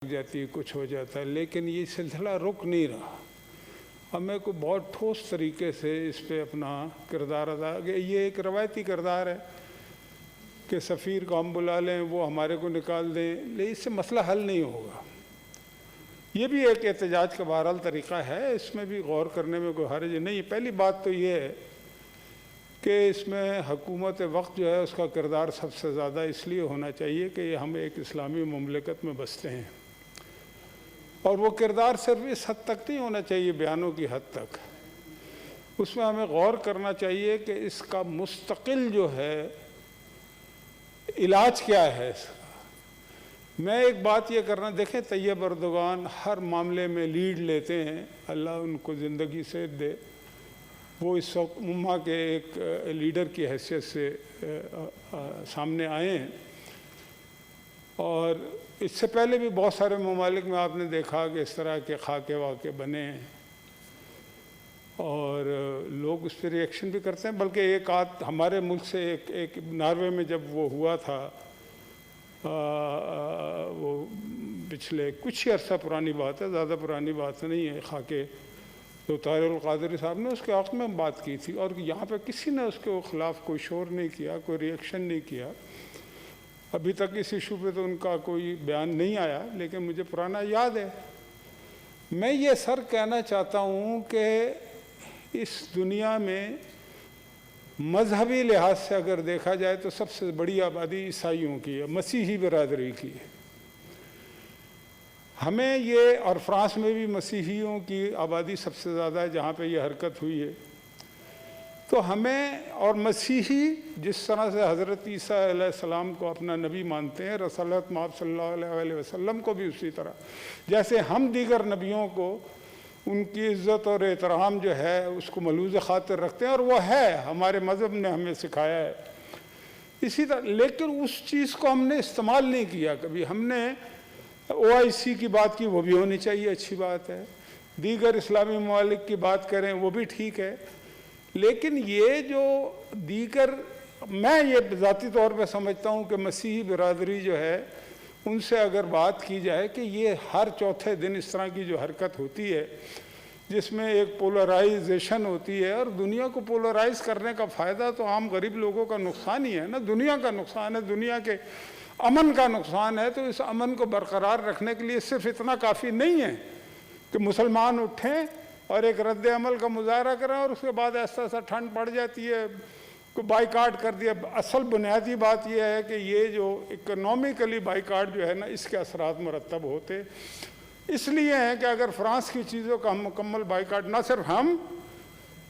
जाती है, कुछ हो जाता है, लेकिन ये सिलसिला रुक नहीं रहा। हमें को बहुत ठोस तरीके से इस पे अपना किरदार अदा, ये एक रवायती किरदार है कि सफ़ीर को हम बुला लें, वो हमारे को निकाल दें, लेकिन इससे मसला हल नहीं होगा। ये भी एक एहतजाज का बहरहाल तरीक़ा है, इसमें भी गौर करने में कोई हर्ज नहीं है। पहली बात तो ये है कि इसमें हुकूमत वक्त जो है उसका किरदार सबसे ज़्यादा इसलिए होना चाहिए कि हम एक इस्लामी मुमलिकत में बसते हैं, और वो किरदार सिर्फ इस हद तक नहीं होना चाहिए, बयानों की हद तक। उसमें हमें गौर करना चाहिए कि इसका मुस्तकिल जो है इलाज क्या है इसका। मैं एक बात ये करना, देखें तैयब अर्दोगान हर मामले में लीड लेते हैं, अल्लाह उनको ज़िंदगी से दे, वो इस वक्त उम्मा के एक लीडर की हैसियत से सामने आए हैं। और इससे पहले भी बहुत सारे ममालिक में आपने देखा कि इस तरह के खाके वाक़े बने हैं और लोग उस पर रिएक्शन भी करते हैं। बल्कि एक आध हमारे मुल्क से एक नॉर्वे में जब वो हुआ था, वो पिछले कुछ ही अरसा पुरानी बात है, ज़्यादा पुरानी बात नहीं है, खाके तो ताहिर कादरी साहब ने उसके वक्त में बात की थी, और यहाँ पे किसी ने उसके ख़िलाफ़ कोई शोर नहीं किया, कोई रिएक्शन नहीं किया। अभी तक इस इशू पे तो उनका कोई बयान नहीं आया, लेकिन मुझे पुराना याद है। मैं ये सर कहना चाहता हूँ कि इस दुनिया में मजहबी लिहाज से अगर देखा जाए तो सबसे बड़ी आबादी ईसाइयों की है, मसीही बिरादरी की है। हमें ये, और फ्रांस में भी मसीहियों की आबादी सबसे ज़्यादा है जहाँ पे ये हरकत हुई है। तो हमें, और मसीही जिस तरह से हज़रत ईसा अलैहिस्सलाम को अपना नबी मानते हैं, रसूलुल्लाह सल्लल्लाहु अलैहि वसल्लम को भी उसी तरह, जैसे हम दीगर नबियों को उनकी इज़्ज़त और एहतराम जो है उसको मलूज़ ख़ातिर रखते हैं, और वो है, हमारे मज़हब ने हमें सिखाया है इसी तरह। लेकिन उस चीज़ को हमने इस्तेमाल नहीं किया कभी। हमने OIC की बात की, वो भी होनी चाहिए, अच्छी बात है। दीगर इस्लामी ममालिक की बात करें, वो भी ठीक है। लेकिन ये जो दीगर, मैं ये ज़ाती तौर पे समझता हूँ कि मसीही बिरादरी जो है उनसे अगर बात की जाए कि ये हर चौथे दिन इस तरह की जो हरकत होती है जिसमें एक पोलराइजेशन होती है, और दुनिया को पोलराइज करने का फ़ायदा तो आम गरीब लोगों का नुकसान ही है ना, दुनिया का नुकसान है, दुनिया के अमन का नुकसान है। तो इस अमन को बरकरार रखने के लिए सिर्फ इतना काफ़ी नहीं है कि मुसलमान उठें और एक रद्द अमल का मुजाहरा करें और उसके बाद ऐसा ऐसा ठंड पड़ जाती है को बाइकाट कर दिया। असल बुनियादी बात यह है कि ये जो इकोनॉमिकली बाइकाट जो है ना, इसके असरात मुरतब होते इसलिए हैं कि अगर फ्रांस की चीज़ों का हम मुकम्मल बाइकाट ना सिर्फ हम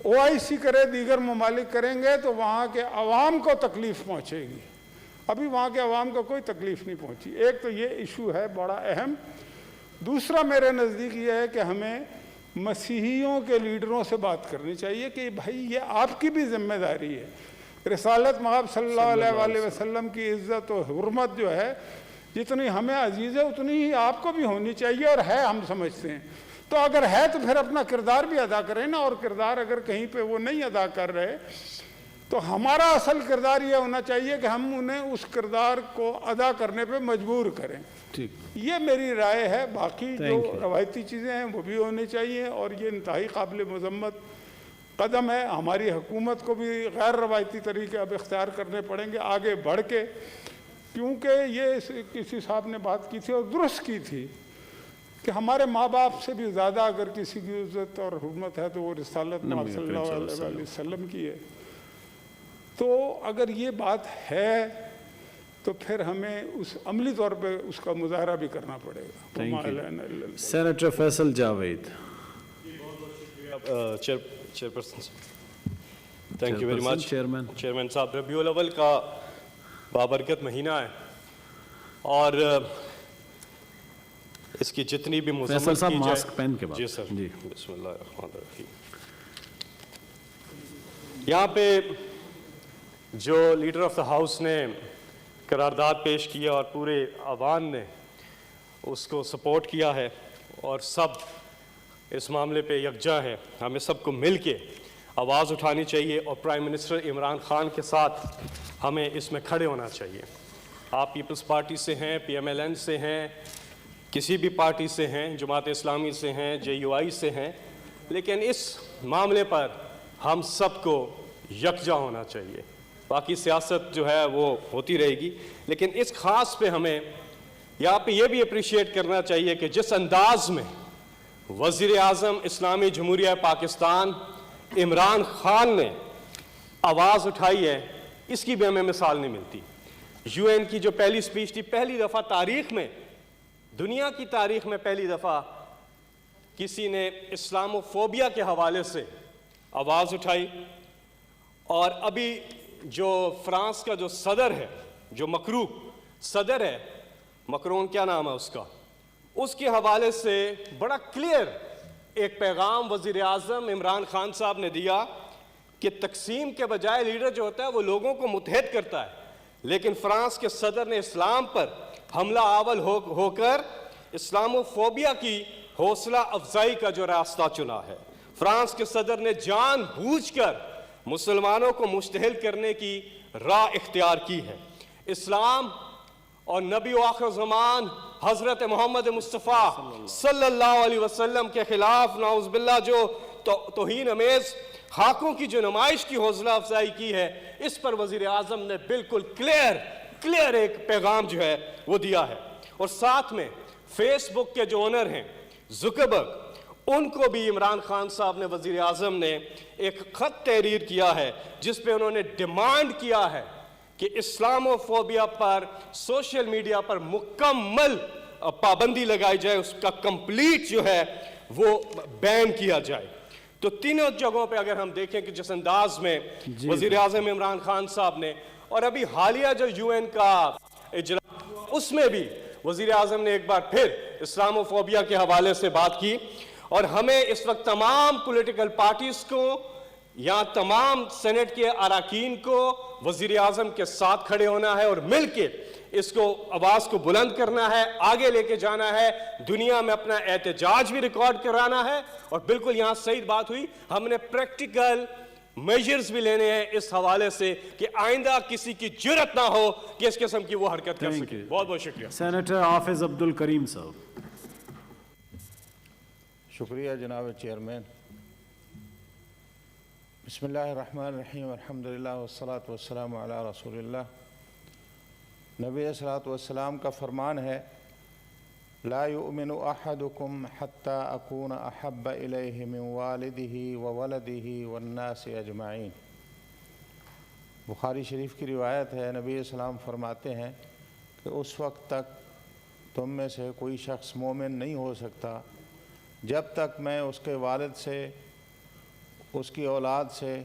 OIC करें, दीगर ममालिक करेंगे तो वहाँ के अवाम को तकलीफ़ पहुँचेगी। अभी वहाँ के अवाम को कोई तकलीफ़ नहीं पहुँची। एक तो ये इशू है बड़ा अहम। दूसरा मेरे नज़दीक ये है कि हमें मसीहियों के लीडरों से बात करनी चाहिए कि भाई ये आपकी भी जिम्मेदारी है। रिसालत मआब सल्लल्लाहु अलैहि वसल्लम की इज़्ज़त और हुर्मत जो है जितनी हमें अजीज़ है उतनी ही आपको भी होनी चाहिए, और है, हम समझते हैं। तो अगर है तो फिर अपना किरदार भी अदा करें ना, और किरदार अगर कहीं पे वो नहीं अदा कर रहे तो हमारा असल किरदार ये होना चाहिए कि हम उन्हें उस किरदार को अदा करने पे मजबूर करें। ठीक, ये मेरी राय है। बाकी जो रवायती चीज़ें हैं वो भी होनी चाहिए, और ये इंतहाई काबिल मज़म्मत कदम है। हमारी हुकूमत को भी गैर रवायती तरीके अब इख्तियार करने पड़ेंगे आगे बढ़ के, क्योंकि ये किसी साहब ने बात की थी और दुरुस्त की थी कि हमारे माँ बाप से भी ज़्यादा अगर किसी की इज़्ज़त और हुर्मत है तो वो रिसालत सल्लल्लाहु अलैहि वसल्लम की है। तो अगर ये बात है तो फिर हमें उस अमली तौर पे उसका मुजाहरा भी करना पड़ेगा। Senator Faisal Javed. Chairperson, thank you very much. Chairman साहब, रबीउल अव्वल का बाबरकत महीना है, और इसकी जितनी भी मुसम्मत की जाए, मास्क पहन के बात। जी सर, जी, बिस्मिल्लाहिर्रहमानिर्रहीम। यहाँ पे जो लीडर ऑफ द हाउस ने करारदाद पेश किया और पूरे अवाम ने उसको सपोर्ट किया है, और सब इस मामले पे यकजा है, हमें सबको मिल के आवाज़ उठानी चाहिए, और प्राइम मिनिस्टर इमरान खान के साथ हमें इसमें खड़े होना चाहिए। आप पीपल्स पार्टी से हैं, PMLN से हैं, کسی بھی پارٹی سے ہیں، جماعت اسلامی سے ہیں، JUI سے ہیں، لیکن اس معاملے پر ہم سب کو یکجا ہونا چاہیے۔ باقی سیاست جو ہے وہ ہوتی رہے گی، لیکن اس خاص پہ ہمیں یہاں پہ یہ بھی اپریشیٹ کرنا چاہیے کہ جس انداز میں وزیر اعظم اسلامی جمہوریہ پاکستان عمران خان نے آواز اٹھائی ہے، اس کی بھی ہمیں مثال نہیں ملتی۔ UN کی جو پہلی سپیچ تھی، پہلی دفعہ تاریخ میں، دنیا کی تاریخ میں پہلی دفعہ کسی نے اسلاموفوبیا کے حوالے سے آواز اٹھائی۔ اور ابھی جو فرانس کا جو صدر ہے، جو مکرو صدر ہے، مکرون کیا نام ہے اس کے حوالے سے بڑا کلیئر ایک پیغام وزیر اعظم عمران خان صاحب نے دیا کہ تقسیم کے بجائے لیڈر جو ہوتا ہے وہ لوگوں کو متحد کرتا ہے، لیکن فرانس کے صدر نے اسلام پر حملہ آور ہو کر اسلاموفوبیا کی حوصلہ افزائی کا جو راستہ چنا ہے۔ فرانس کے صدر نے جان بوجھ کر مسلمانوں کو مشتعل کرنے کی راہ اختیار کی ہے۔ اسلام اور نبی و آخر زمان حضرت محمد مصطفیٰ صلی اللہ علیہ وسلم کے خلاف نعوذ باللہ جو توہین امیز خاکوں کی جو نمائش کی حوصلہ افزائی کی ہے، اس پر وزیر اعظم نے بالکل کلیئر ایک پیغام جو ہے وہ دیا ہے۔ اور ساتھ میں فیس بک کے جو اونر ہیں زکربرگ، ان کو بھی عمران خان صاحب نے، وزیر اعظم نے ایک خط تحریر کیا ہے جس پہ انہوں نے ڈیمانڈ کیا ہے کہ اسلاموفوبیا پر سوشل میڈیا پر مکمل پابندی لگائی جائے، اس کا کمپلیٹ جو ہے وہ بین کیا جائے۔ تو تینوں جگہوں پہ اگر ہم دیکھیں کہ جس انداز میں وزیر اعظم عمران خان صاحب نے، اور ابھی حالیہ جو UN کا اجلاس اس میں بھی وزیر اعظم نے ایک بار پھر اسلاموفوبیا کے حوالے سے بات کی۔ اور ہمیں اس وقت تمام پولیٹیکل پارٹیز کو یا تمام سینٹ کے اراکین کو وزیر اعظم کے ساتھ کھڑے ہونا ہے اور مل کے اس کو آواز کو بلند کرنا ہے، آگے لے کے جانا ہے، دنیا میں اپنا احتجاج بھی ریکارڈ کرانا ہے۔ اور بالکل یہاں صحیح بات ہوئی، ہم نے پریکٹیکل میجرز بھی لینے ہیں اس حوالے سے کہ آئندہ کسی کی جرت نہ ہو کہ اس قسم کی وہ حرکت کر سکے۔ بہت بہت شکریہ۔ سینیٹر حافظ عبد الکریم صاحب۔ شکریہ جناب چیئرمین۔ بسم اللہ الرحمن الرحیم، الحمدللہ والصلاة والسلام علی رسول اللہ۔ نبی صلی اللہ علیہ وسلم کا فرمان ہے، لا یؤمن احدکم حتی اکون احب الیہ من والدہ وولدہ والناس اجمعین۔ بخاری شریف کی روایت ہے، نبی صلی اللہ علیہ وسلم فرماتے ہیں کہ اس وقت تک تم میں سے کوئی شخص مومن نہیں ہو سکتا جب تک میں اس کے والد سے، اس کی اولاد سے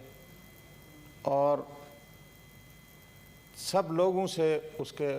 اور سب لوگوں سے اس کے